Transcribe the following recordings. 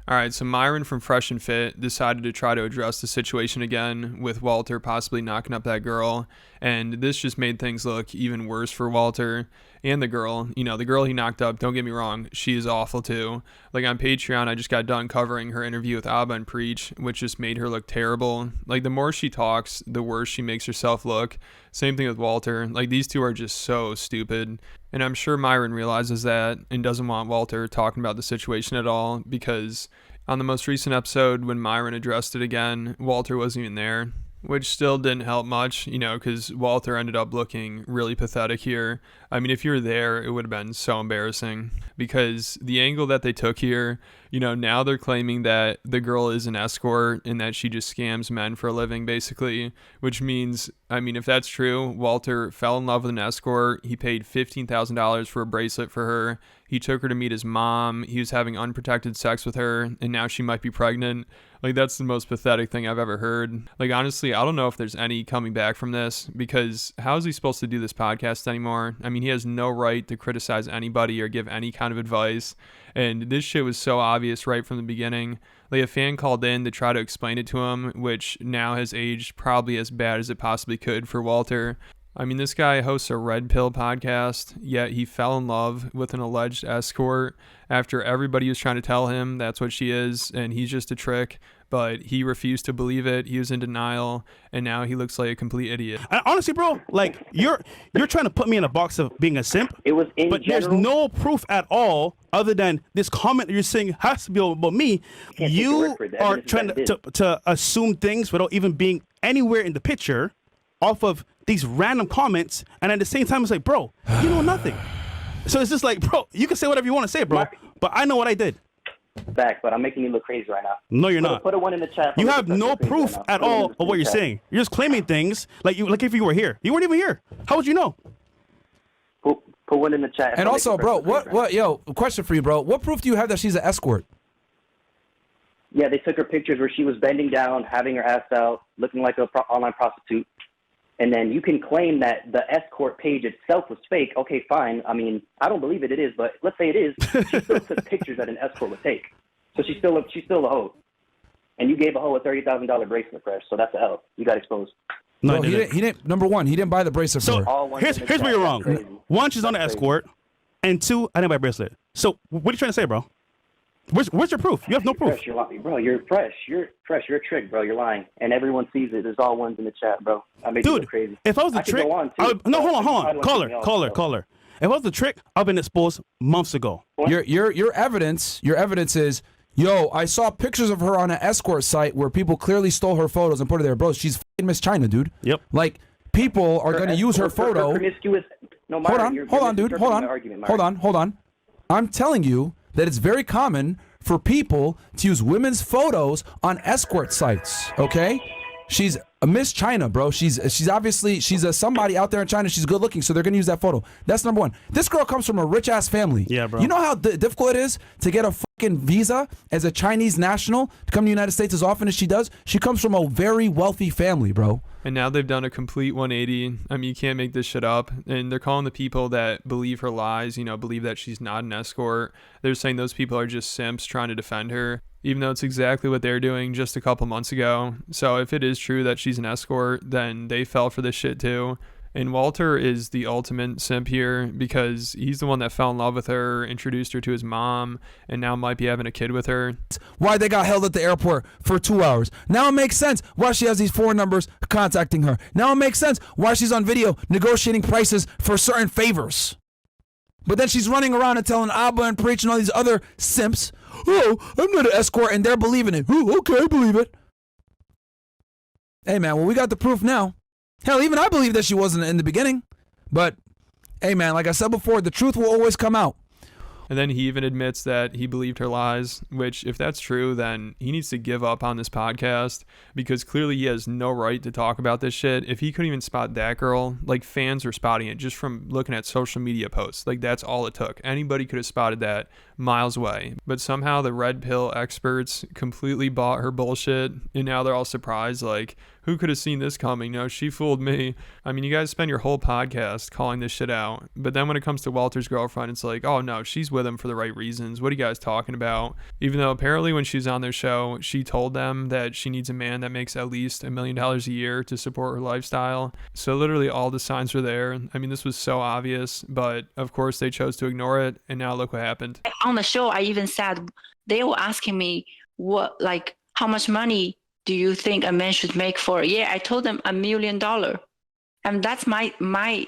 All right, so Myron from Fresh and Fit decided to try to address the situation again with Walter possibly knocking up that girl, and this just made things look even worse for Walter and the girl. You know, the girl he knocked up, don't get me wrong, she is awful too. Like on Patreon, I just got done covering her interview with Abba and Preach, which just made her look terrible. Like the more she talks, the worse she makes herself look. Same thing with Walter. Like these two are just so stupid. And I'm sure Myron realizes that and doesn't want Walter talking about the situation at all, because on the most recent episode when Myron addressed it again, Walter wasn't even there, which still didn't help much, you know, because Walter ended up looking really pathetic here. I mean, if you were there, it would have been so embarrassing, because the angle that they took here, you know, now they're claiming that the girl is an escort and that she just scams men for a living, basically, which means, I mean, if that's true, Walter fell in love with an escort. He paid $15,000 for a bracelet for her. He took her to meet his mom. He was having unprotected sex with her, and now she might be pregnant. Like, that's the most pathetic thing I've ever heard. Like, honestly, I don't know if there's any coming back from this, because how is he supposed to do this podcast anymore? I mean, he has no right to criticize anybody or give any kind of advice. And this shit was so obvious right from the beginning. Like, a fan called in to try to explain it to him, which now has aged probably as bad as it possibly could for Walter. I mean, this guy hosts a Red Pill podcast, yet he fell in love with an alleged escort after everybody was trying to tell him that's what she is, and he's just a trick. But he refused to believe it. He was in denial, and now he looks like a complete idiot. And honestly, bro, like you're trying to put me in a box of being a simp. It was in but general. There's no proof at all other than this comment that you're saying has to be about me. You are trying to assume things without even being anywhere in the picture off of these random comments, and at the same time, it's like, bro, you know nothing. So it's just like, bro, you can say whatever you want to say, bro, but I know what I did. Back, but I'm making you look crazy right now. No, you're not. Put a one in the chat. You have no proof at all of what you're saying. You're just claiming things like if you were here. You weren't even here. How would you know? Put one in the chat. And also, bro, yo, question for you, bro. What proof do you have that she's an escort? Yeah, they took her pictures where she was bending down, having her ass out, looking like an online prostitute. And then you can claim that the escort page itself was fake. Okay, fine. I mean, I don't believe it is, but let's say it is. She still took pictures that an escort would take. So she's still a hoe. And you gave a hoe a $30,000 bracelet, Fresh. So that's a L. You got exposed. No, he didn't. Number one, he didn't buy the bracelet for her. Here's where you're wrong. One, she's on the escort, and two, I didn't buy a bracelet. So what are you trying to say, bro? Where's your proof? You have no proof. Fresh, you're lying. Bro, you're fresh. You're fresh. You're a trick, bro. You're lying. And everyone sees it. There's all ones in the chat, bro. I made you look crazy. If I was the trick, hold on. Caller. If I was the trick, I've been exposed months ago. Your evidence is, yo, I saw pictures of her on an escort site where people clearly stole her photos and put her there. Bro, she's fucking Miss China, dude. Yep. Like, people are going to use her photo. Hold on. I'm telling you that it's very common for people to use women's photos on escort sites, okay? She's a Miss China, bro. She's obviously, she's a somebody out there in China. She's good looking, so they're going to use that photo. That's number one. This girl comes from a rich-ass family. Yeah, bro. You know how difficult it is to get a fucking visa as a Chinese national to come to the United States as often as she does? She comes from a very wealthy family, bro. And now they've done a complete 180. I mean, you can't make this shit up. And they're calling the people that believe her lies, you know, believe that she's not an escort. They're saying those people are just simps trying to defend her, even though it's exactly what they're doing just a couple months ago. So if it is true that she's an escort, then they fell for this shit too. And Walter is the ultimate simp here, because he's the one that fell in love with her, introduced her to his mom, and now might be having a kid with her. Why they got held at the airport for 2 hours. Now it makes sense why she has these phone numbers contacting her. Now it makes sense why she's on video negotiating prices for certain favors. But then she's running around and telling Abba and Preach and all these other simps, oh, I'm not an escort, and they're believing it. Oh, okay, I believe it. Hey, man, well, we got the proof now. Hell, even I believe that she wasn't in the beginning. But, hey, man, like I said before, the truth will always come out. And then he even admits that he believed her lies, which if that's true, then he needs to give up on this podcast, because clearly he has no right to talk about this shit. If he couldn't even spot that girl, like fans were spotting it just from looking at social media posts. Like that's all it took. Anybody could have spotted that miles away. But somehow the red pill experts completely bought her bullshit, and now they're all surprised, like, who could have seen this coming? No, she fooled me. I mean, you guys spend your whole podcast calling this shit out. But then when it comes to Walter's girlfriend, it's like, oh no, she's with him for the right reasons. What are you guys talking about? Even though apparently when she's on their show, she told them that she needs a man that makes at least $1 million a year to support her lifestyle. So literally all the signs were there. I mean, this was so obvious, but of course they chose to ignore it. And now look what happened. On the show, I even said, they were asking me how much money do you think a man should make for a year? I told them $1 million. And that's my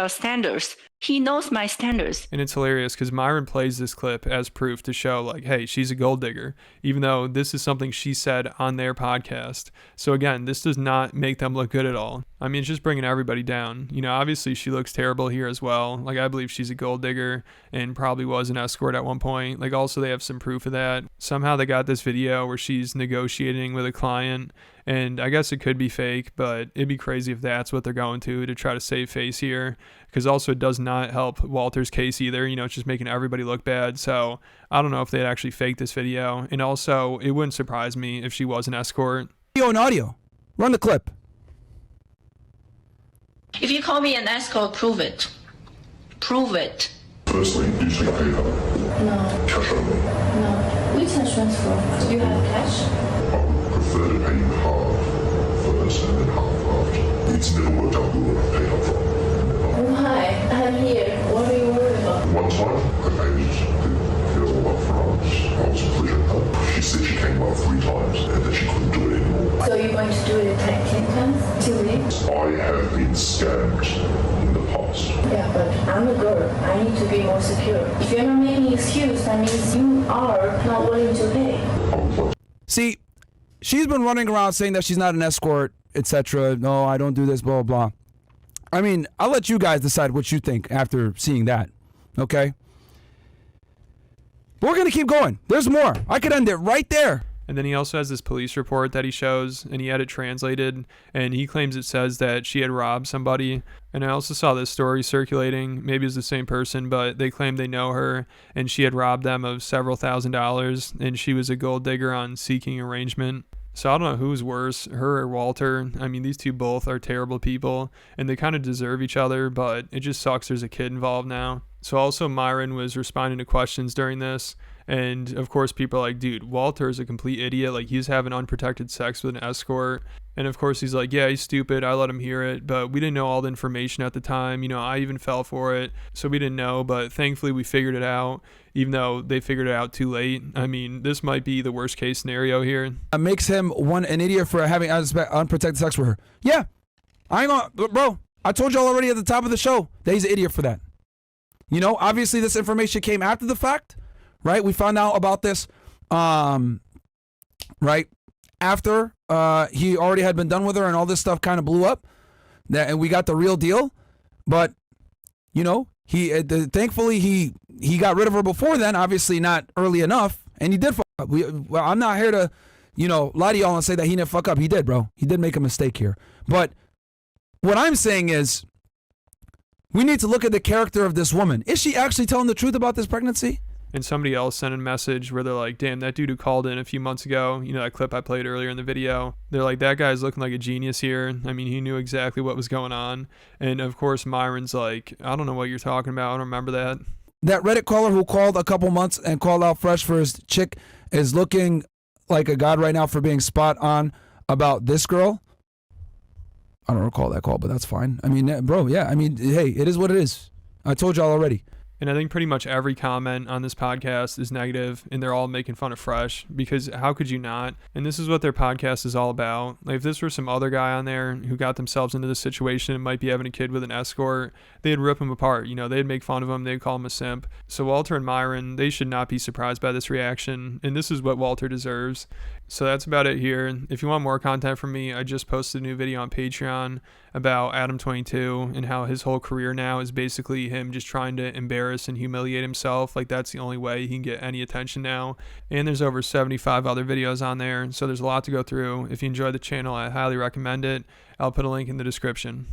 standards. He knows my standards. And it's hilarious because Myron plays this clip as proof to show like, hey, she's a gold digger, even though this is something she said on their podcast. So again, this does not make them look good at all. I mean, it's just bringing everybody down. You know, obviously she looks terrible here as well. Like, I believe she's a gold digger and probably was an escort at one point. Like, also they have some proof of that. Somehow they got this video where she's negotiating with a client, and I guess it could be fake, but it'd be crazy if that's what they're going to try to save face here. Because also it does not help Walter's case either. You know, it's just making everybody look bad. So I don't know if they'd actually fake this video. And also, it wouldn't surprise me if she was an escort. Video and audio. Run the clip. If you call me an escort, prove it. Prove it. Firstly, do you speak PayPal? No. Cash only? No. Which transfer? Do you have cash? I would prefer to pay you half first and then half after. It's never worked out good when I paid up front. Why? I'm here. What are you worried about? One time, I paid it all up front. I was pushing her. She said she came up 3 times and that she couldn't do it anymore. So you're going to do it 10 times? 2 weeks? I have been scammed in the past. Yeah, but I'm a girl. I need to be more secure. If you're not making excuse, that means you are not willing to pay. I would like See, she's been running around saying that she's not an escort, etc. No, I don't do this, blah, blah, blah. I mean, I'll let you guys decide what you think after seeing that, okay? But we're going to keep going. There's more. I could end it right there. And then he also has this police report that he shows, and he had it translated, and he claims it says that she had robbed somebody. And I also saw this story circulating, maybe it's the same person, but they claim they know her, and she had robbed them of several $1,000s, and she was a gold digger on seeking arrangement. So I don't know who's worse, her or Walter. I mean, these two both are terrible people, and they kind of deserve each other, but it just sucks there's a kid involved now. So also Myron was responding to questions during this, and of course people are like, dude, Walter is a complete idiot. Like, he's having unprotected sex with an escort. And of course he's like, yeah, he's stupid. I let him hear it, but we didn't know all the information at the time. You know, I even fell for it, so we didn't know, but thankfully we figured it out, even though they figured it out too late. I mean, this might be the worst case scenario here. It makes him an idiot for having unprotected sex with her. Yeah, I ain't gonna, bro, I told y'all already at the top of the show that he's an idiot for that. You know, obviously this information came after the fact, right? We found out about this, right after he already had been done with her and all this stuff kind of blew up, and we got the real deal. But you know, thankfully he got rid of her before then. Obviously not early enough, and he did fuck up. Well, I'm not here to, you know, lie to y'all and say that he didn't fuck up. He did, bro. He did make a mistake here. But what I'm saying is, we need to look at the character of this woman. Is she actually telling the truth about this pregnancy? And somebody else sent a message where they're like, damn, that dude who called in a few months ago, you know, that clip I played earlier in the video, they're like, that guy's looking like a genius here. I mean, he knew exactly what was going on. And of course, Myron's like, I don't know what you're talking about. I don't remember that. That Reddit caller who called a couple months and called out fresh for his chick is looking like a god right now for being spot on about this girl. I don't recall that call, but that's fine. I mean, bro, yeah. I mean, hey, it is what it is. I told y'all already. And I think pretty much every comment on this podcast is negative, and they're all making fun of Fresh, because how could you not? And this is what their podcast is all about. Like, if this were some other guy on there who got themselves into this situation and might be having a kid with an escort, they'd rip him apart. You know, they'd make fun of him. They'd call him a simp. So Walter and Myron, they should not be surprised by this reaction, and this is what Walter deserves. So that's about it here. If you want more content from me, I just posted a new video on Patreon about Adam22 and how his whole career now is basically him just trying to embarrass and humiliate himself. Like, that's the only way he can get any attention now. And there's over 75 other videos on there, so there's a lot to go through. If you enjoy the channel, I highly recommend it. I'll put a link in the description.